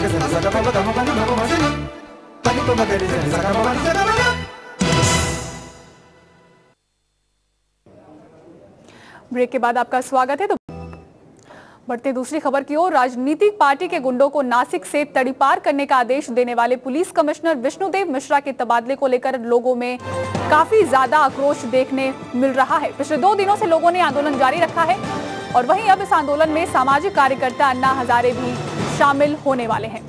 Break के बाद आपका स्वागत है। तो बढ़ते दूसरी खबर की ओर, राजनीतिक पार्टी के गुंडों को नासिक से तड़ीपार करने का आदेश देने वाले पुलिस कमिश्नर विष्णुदेव मिश्रा के तबादले को लेकर लोगों में काफी ज्यादा आक्रोश देखने मिल रहा है। पिछले 2 दिनों से लोगों ने आंदोलन जारी रखा है और वहीं अब इस आंदोलन में सामाजिक कार्यकर्ता अन्ना हजारे भी शामिल होने वाले हैं।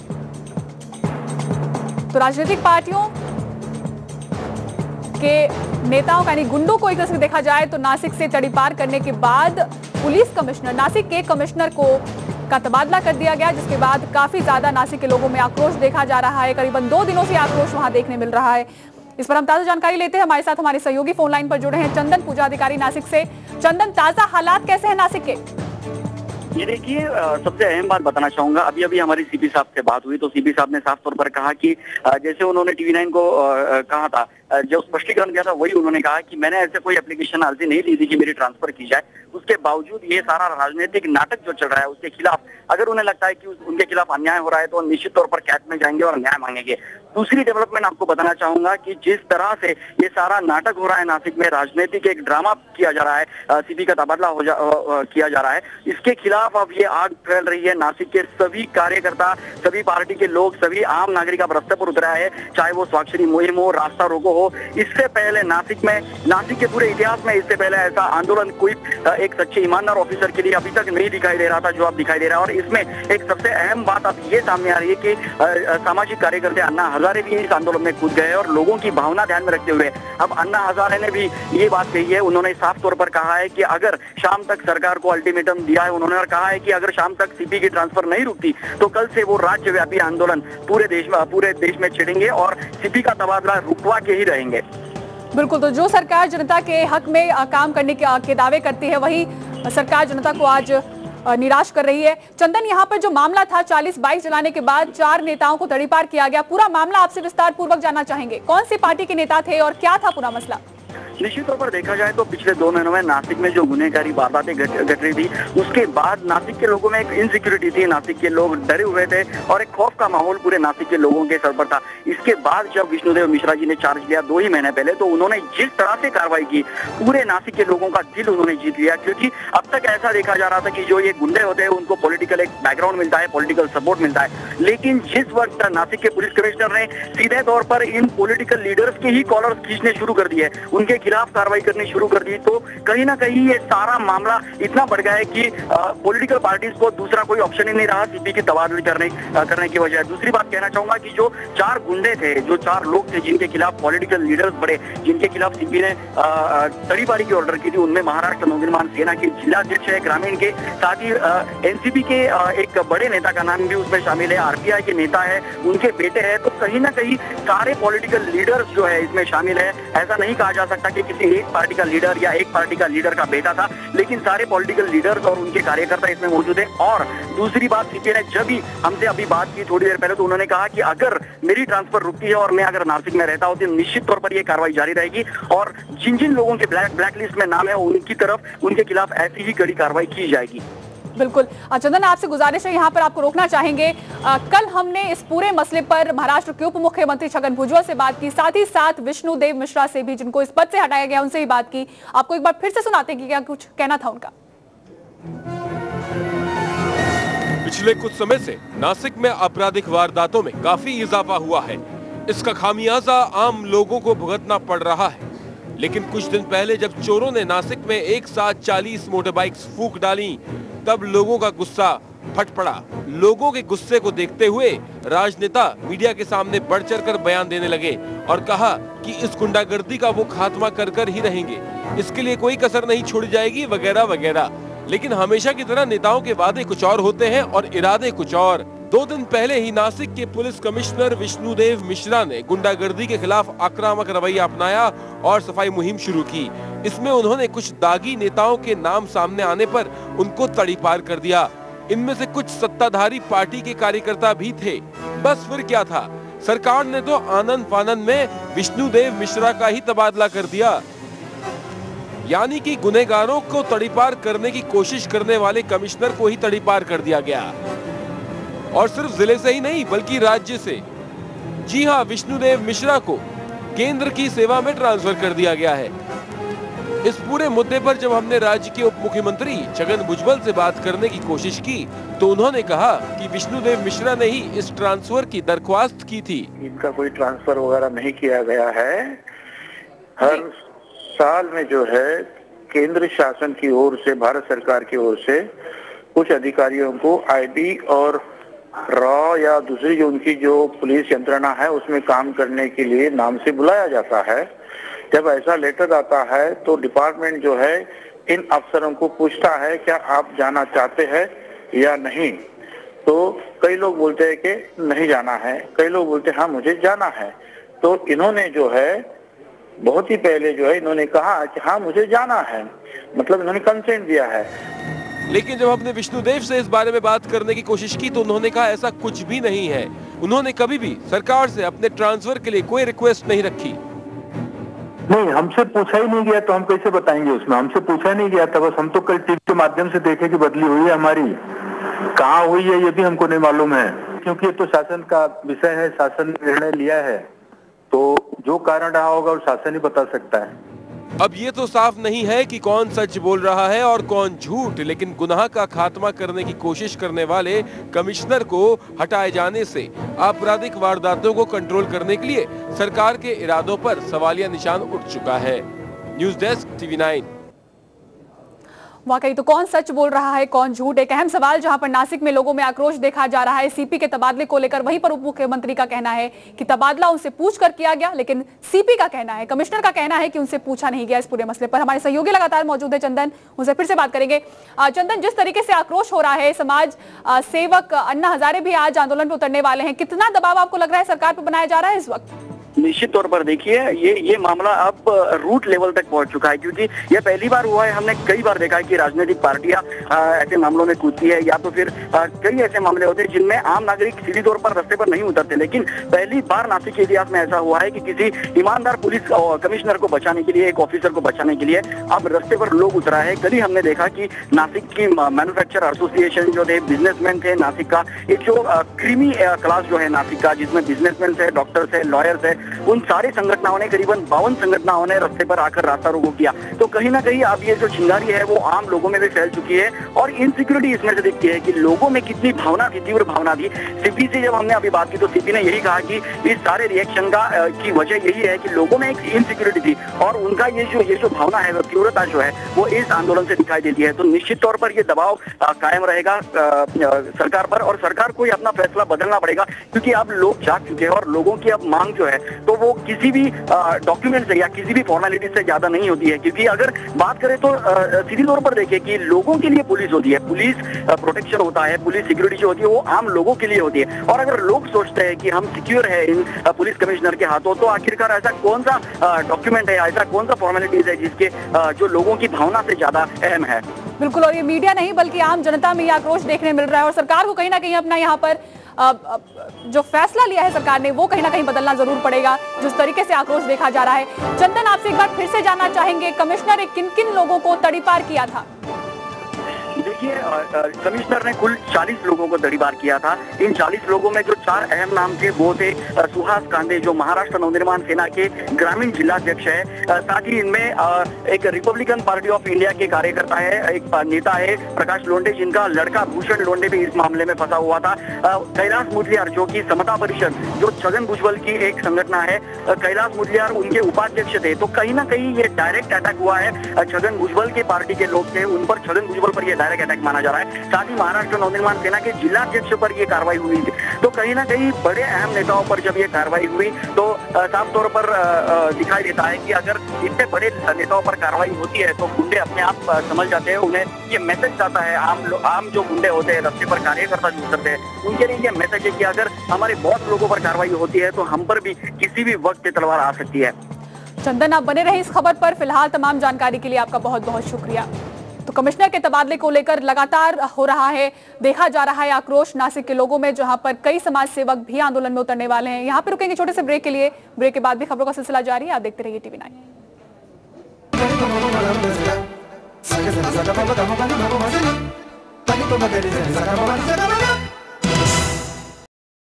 तो राजनीतिक पार्टियों के नेताओं का यानी गुंडों को एक तरह से देखा जाए तो नासिक से तड़ीपार करने के बाद पुलिस कमिश्नर, नासिक के कमिश्नर का तबादला कर दिया गया, जिसके बाद काफी ज्यादा नासिक के लोगों में आक्रोश देखा जा रहा है। करीबन 2 दिनों से आक्रोश वहां देखने मिल रहा है। इस पर हम ताजा जानकारी लेते हैं। हमारे साथ हमारे सहयोगी फोन लाइन पर जुड़े हैं चंदन, पूजा अधिकारी नासिक से। चंदन, ताजा हालात कैसे हैं नासिक के? ये देखिए, सबसे अहम बात बताना चाहूंगा, अभी अभी हमारी सीपी साहब से बात हुई तो सीपी साहब ने साफ तौर पर कहा कि जैसे उन्होंने टीवी9 को कहा था, जो स्पष्टीकरण दिया था वही उन्होंने कहा कि मैंने ऐसे कोई एप्लीकेशन अर्जी नहीं ली थी कि मेरी ट्रांसफर की जाए। उसके बावजूद ये सारा राजनीतिक नाटक जो चल रहा है उसके खिलाफ, अगर उन्हें लगता है कि उनके खिलाफ अन्याय हो रहा है तो निश्चित तौर पर कैद में जाएंगे और न्याय मांगेंगे। दूसरी डेवलपमेंट आपको बताना चाहूंगा कि जिस तरह से ये सारा नाटक हो रहा है नासिक में, राजनीतिक एक ड्रामा किया जा रहा है, सीपी का तबादला किया जा रहा है, इसके खिलाफ अब ये आग फैल रही है। नासिक के सभी कार्यकर्ता, सभी पार्टी के लोग, सभी आम नागरिक अब रास्ते पर उतरा है, चाहे वो स्वाक्षरी मुहिम हो, रास्ता रोको हो। इससे पहले नासिक के पूरे इतिहास में इससे पहले ऐसा आंदोलन कोई एक सच्चे ईमानदार ऑफिसर के लिए अभी तक नहीं दिखाई दे रहा था जो अब दिखाई दे रहा है। और इसमें एक सबसे अहम बात अब ये सामने आ रही है कि सामाजिक कार्यकर्ता अन्ना हजारे भी इस आंदोलन में कूद गए और लोगों की भावना ध्यान में रखते हुए अब अन्ना हजारे ने भी ये बात कही है। उन्होंने साफ तौर पर कहा है कि अगर शाम तक सरकार को अल्टीमेटम दिया है उन्होंने, और कहा है कि अगर शाम तक सीपी की ट्रांसफर नहीं रुकती तो कल से वो राज्यव्यापी आंदोलन पूरे देश में छेड़ेंगे और सीपी का तबादला रुकवा के ही रहेंगे। बिल्कुल, तो जो सरकार जनता के हक में काम करने के दावे करती है वही सरकार जनता को आज निराश कर रही है। चंदन, यहाँ पर जो मामला था 40 बाइक जलाने के बाद 4 नेताओं को तड़ीपार किया गया, पूरा मामला आपसे विस्तार पूर्वक जानना चाहेंगे। कौन सी पार्टी के नेता थे और क्या था पूरा मसला? निश्चित तौर पर देखा जाए तो पिछले 2 महीनों में नासिक में जो गुनहगारी वारदातें घट रही थी उसके बाद नासिक के लोगों में एक इनसिक्योरिटी थी, नासिक के लोग डरे हुए थे और एक खौफ का माहौल पूरे नासिक के लोगों के सर पर था। इसके बाद जब विष्णुदेव मिश्रा जी ने चार्ज लिया 2 ही महीने पहले, तो उन्होंने जिस तरह से कार्रवाई की, पूरे नासिक के लोगों का दिल उन्होंने जीत लिया। क्योंकि अब तक ऐसा देखा जा रहा था कि जो ये गुंडे होते हैं उनको पॉलिटिकल एक बैकग्राउंड मिलता है, पॉलिटिकल सपोर्ट मिलता है, लेकिन जिस वक्त नासिक के पुलिस कमिश्नर ने सीधे तौर पर इन पॉलिटिकल लीडर्स के ही कॉलर्स खींचने शुरू कर दिए, उनके खिलाफ कार्रवाई करनी शुरू कर दी, तो कहीं ना कहीं ये सारा मामला इतना बढ़ गया है कि पॉलिटिकल पार्टीज को दूसरा कोई ऑप्शन ही नहीं रहा सीपी की तबादला करने की वजह। दूसरी बात कहना चाहूंगा कि जो 4 गुंडे थे, जो 4 लोग थे जिनके खिलाफ पॉलिटिकल लीडर्स बड़े, जिनके खिलाफ सीपी ने तड़ीपारी की ऑर्डर की थी, उनमें महाराष्ट्र नवनिर्माण सेना के जिलाध्यक्ष है ग्रामीण के, साथ ही एनसीपी के एक बड़े नेता का नाम भी उसमें शामिल है, आरपीआई के नेता है, उनके बेटे हैं। तो कहीं ना कहीं सारे पॉलिटिकल लीडर्स जो है इसमें शामिल है। ऐसा नहीं कहा जा सकता कि किसी एक पार्टी का लीडर या एक पार्टी का लीडर का बेटा था, लेकिन सारे पॉलिटिकल लीडर्स और उनके कार्यकर्ता इसमें मौजूद है। और दूसरी बात, सीपी ने जब भी हमसे अभी बात की थोड़ी देर पहले, तो उन्होंने कहा कि अगर मेरी ट्रांसफर रुकती है और मैं अगर नासिक में रहता हूं तो निश्चित तौर पर यह कार्रवाई जारी रहेगी और जिन जिन लोगों के ब्लैक लिस्ट में नाम है उनकी तरफ, उनके खिलाफ ऐसी ही कड़ी कार्रवाई की जाएगी। बिल्कुल। चंदन, आपसे गुजारिश है, यहाँ पर आपको रोकना चाहेंगे। कल हमने इस पूरे मसले पर महाराष्ट्र के उप मुख्यमंत्री छगन भुजबल से बात की, साथ ही साथ विष्णुदेव मिश्रा से भी, जिनको इस पद से हटाया गया, उनसे भी बात की। आपको एक बार फिर से सुनाते हैं कि क्या कुछ कहना था उनका। पिछले कुछ समय से नासिक में आपराधिक वारदातों में काफी इजाफा हुआ है। इसका खामियाजा आम लोगों को भुगतना पड़ रहा है। लेकिन कुछ दिन पहले जब चोरों ने नासिक में एक साथ 40 मोटरबाइक्स फूंक डाली, तब लोगों का गुस्सा फट पड़ा। लोगों के गुस्से को देखते हुए राजनेता मीडिया के सामने बढ़ चढ़कर बयान देने लगे और कहा कि इस गुंडागर्दी का वो खात्मा कर कर ही रहेंगे, इसके लिए कोई कसर नहीं छोड़ी जाएगी, वगैरह वगैरह। लेकिन हमेशा की तरह नेताओं के वादे कुछ और होते हैं और इरादे कुछ और। 2 दिन पहले ही नासिक के पुलिस कमिश्नर विष्णुदेव मिश्रा ने गुंडागर्दी के खिलाफ आक्रामक रवैया अपनाया और सफाई मुहिम शुरू की। इसमें उन्होंने कुछ दागी नेताओं के नाम सामने आने पर उनको तड़ीपार कर दिया। इनमें से कुछ सत्ताधारी पार्टी के कार्यकर्ता भी थे। बस फिर क्या था, सरकार ने तो आनंद फानंद में विष्णुदेव मिश्रा का ही तबादला कर दिया। यानी कि गुनहगारों को तड़ीपार करने की कोशिश करने वाले कमिश्नर को ही तड़ीपार कर दिया गया। और सिर्फ जिले से ही नहीं बल्कि राज्य से। जी हां, विष्णुदेव मिश्रा को केंद्र की सेवा में ट्रांसफर कर दिया गया है। इस पूरे मुद्दे पर जब हमने राज्य के उप मुख्यमंत्री छगन भुजबल से बात करने की कोशिश की तो उन्होंने कहा कि विष्णुदेव मिश्रा ने ही इस ट्रांसफर की दरख्वास्त की थी। इनका कोई ट्रांसफर वगैरह नहीं किया गया है। हर साल में जो है केंद्र शासन की ओर से, भारत सरकार की ओर से कुछ अधिकारियों को आईबी और रॉ या दूसरी जो उनकी जो पुलिस यंत्रणा है उसमें काम करने के लिए नाम से बुलाया जाता है। जब ऐसा लेटर आता है तो डिपार्टमेंट जो है इन अफसरों को पूछता है क्या आप जाना चाहते हैं या नहीं। तो कई लोग बोलते हैं कि नहीं जाना है, कई लोग बोलते हैं हाँ मुझे जाना है। तो इन्होंने जो है बहुत ही पहले जो है इन्होंने कहा कि हाँ मुझे जाना है, मतलब इन्होंने कंसेंट दिया है। लेकिन जब हमने विष्णुदेव से इस बारे में बात करने की कोशिश की तो उन्होंने कहा ऐसा कुछ भी नहीं है। उन्होंने कभी भी सरकार से अपने ट्रांसफर के लिए कोई रिक्वेस्ट नहीं रखी। नहीं, हमसे पूछा ही नहीं गया तो हम कैसे बताएंगे उसमें। हमसे पूछा नहीं गया था, बस हम तो कल टीवी के माध्यम से देखे कि बदली हुई है हमारी। कहाँ हुई है ये भी हमको नहीं मालूम है, क्योंकि ये तो शासन का विषय है, शासन ने निर्णय लिया है तो जो कारण रहा होगा वो शासन ही बता सकता है। अब ये तो साफ नहीं है कि कौन सच बोल रहा है और कौन झूठ, लेकिन गुनाह का खात्मा करने की कोशिश करने वाले कमिश्नर को हटाए जाने से आपराधिक वारदातों को कंट्रोल करने के लिए सरकार के इरादों पर सवालिया निशान उठ चुका है। News desk TV9। वाकई तो कौन सच बोल रहा है, कौन झूठ, एक अहम सवाल जहां पर नासिक में लोगों में आक्रोश देखा जा रहा है सीपी के तबादले को लेकर। वहीं पर उप मुख्यमंत्री का कहना है कि तबादला उनसे पूछकर किया गया, लेकिन सीपी का कहना है, कमिश्नर का कहना है कि उनसे पूछा नहीं गया। इस पूरे मसले पर हमारे सहयोगी लगातार मौजूद है चंदन, उनसे फिर से बात करेंगे। चंदन, जिस तरीके से आक्रोश हो रहा है, समाज सेवक अन्ना हजारे भी आज आंदोलन पर उतरने वाले हैं, कितना दबाव आपको लग रहा है सरकार पर बनाया जा रहा है इस वक्त? निश्चित तौर पर देखिए ये मामला अब रूट लेवल तक पहुंच चुका है, क्योंकि यह पहली बार हुआ है। हमने कई बार देखा है कि राजनीतिक पार्टियां ऐसे मामलों में कूदती है, या तो फिर कई ऐसे मामले होते हैं जिनमें आम नागरिक सीधी तौर पर रास्ते पर नहीं उतरते। लेकिन पहली बार नासिक के इतिहास में ऐसा हुआ है कि किसी ईमानदार पुलिस कमिश्नर को बचाने के लिए, एक ऑफिसर को बचाने के लिए अब रास्ते पर लोग उतरा है। कल ही हमने देखा कि नासिक की मैन्युफैक्चर एसोसिएशन जो थे, बिजनेसमैन थे नासिक का, एक जो क्रीमी क्लास जो है नासिक का, जिसमें बिजनेसमैन है, डॉक्टर्स है, लॉयर्स है, उन सारे संगठनों ने, करीबन 52 संगठनों ने रास्ते पर आकर रास्ता रोको किया। तो कहीं ना कहीं अब ये जो चिंगारी है वो आम लोगों में भी फैल चुकी है और इनसिक्योरिटी इसमें से दिखती है कि लोगों में कितनी भावना थी, तीव्र भावना थी। सीपी से जब हमने अभी बात की तो सीपी ने यही कहा कि इस सारे रिएक्शन का की वजह यही है कि लोगों में एक इनसिक्योरिटी थी और उनका ये जो भावना है, तीव्रता जो है वो इस आंदोलन से दिखाई देती है। तो निश्चित तौर पर ये दबाव कायम रहेगा सरकार पर और सरकार को अपना फैसला बदलना पड़ेगा, क्योंकि अब लोग जाग चुके हैं और लोगों की अब मांग जो है तो वो किसी भी डॉक्यूमेंट से या किसी भी फॉर्मेलिटी से ज्यादा नहीं होती है। क्योंकि अगर बात करें तो सीधी तौर पर देखिए कि लोगों के लिए पुलिस होती है, पुलिस प्रोटेक्शन होता है, पुलिस सिक्योरिटी जो होती है वो आम लोगों के लिए होती है। और अगर लोग सोचते हैं कि हम सिक्योर है इन पुलिस कमिश्नर के हाथों, तो आखिरकार ऐसा कौन सा डॉक्यूमेंट है, ऐसा कौन सा फॉर्मेलिटीज है जिसके जो लोगों की भावना से ज्यादा अहम है। बिल्कुल, और ये मीडिया नहीं बल्कि आम जनता में ये आक्रोश देखने मिल रहा है और सरकार को कहीं ना कहीं अपना यहाँ पर जो फैसला लिया है सरकार ने वो कहीं ना कहीं बदलना जरूर पड़ेगा, जिस तरीके से आक्रोश देखा जा रहा है। चंदन, आपसे एक बार फिर से जानना चाहेंगे, कमिश्नर ने किन किन लोगों को तड़ीपार किया था? देखिए, कमिश्नर ने कुल 40 लोगों को तड़ीपार किया था। इन 40 लोगों में जो 4 अहम नाम थे वो थे सुहास कांदे, जो महाराष्ट्र नवनिर्माण सेना के ग्रामीण जिलाध्यक्ष है। साथ ही इनमें एक रिपब्लिकन पार्टी ऑफ इंडिया के कार्यकर्ता है, एक नेता है प्रकाश लोंढे, जिनका लड़का भूषण लोंढे भी इस मामले में फंसा हुआ था। कैलाश मुदलियार, जो कि समता परिषद, जो छगन भुजबल की एक संगठन है, कैलाश मुदलियार उनके उपाध्यक्ष थे। तो कहीं ना कहीं ये डायरेक्ट अटैक हुआ है, छगन भुजबल के पार्टी के लोग थे उन पर, छगन भुजबल पर यह डायरेक्ट अटैक माना जा रहा है। साथ ही महाराष्ट्र नवनिर्माण सेना के जिलाध्यक्ष पर यह कार्रवाई हुई थी। तो कहीं ना कहीं बड़े अहम नेताओं पर जब यह कार्रवाई हुई तो साफ तौर पर दिखाई देता है कि अगर इतने बड़े नेताओं पर कार्रवाई होती है तो गुंडे अपने आप समझ जाते हैं, उन्हें ये मैसेज जाता है, आम जो गुंडे होते हैं, रास्ते पर कार्यकर्ता जो करते हैं, उनके लिए ये मैसेज है कि अगर हमारे बहुत लोगों पर कार्रवाई होती है तो हम पर भी किसी भी वक्त तलवार आ सकती है। चंदन, आप बने रहे इस खबर पर। फिलहाल तमाम जानकारी के लिए आपका बहुत बहुत शुक्रिया। तो कमिश्नर के तबादले को लेकर लगातार हो रहा है, देखा जा रहा है आक्रोश नासिक के लोगों में, जहां पर कई समाज सेवक भी आंदोलन में उतरने वाले हैं। यहां पर रुकेंगे छोटे से ब्रेक के लिए, ब्रेक के बाद भी खबरों का सिलसिला जारी है। आप देखते रहिए TV9।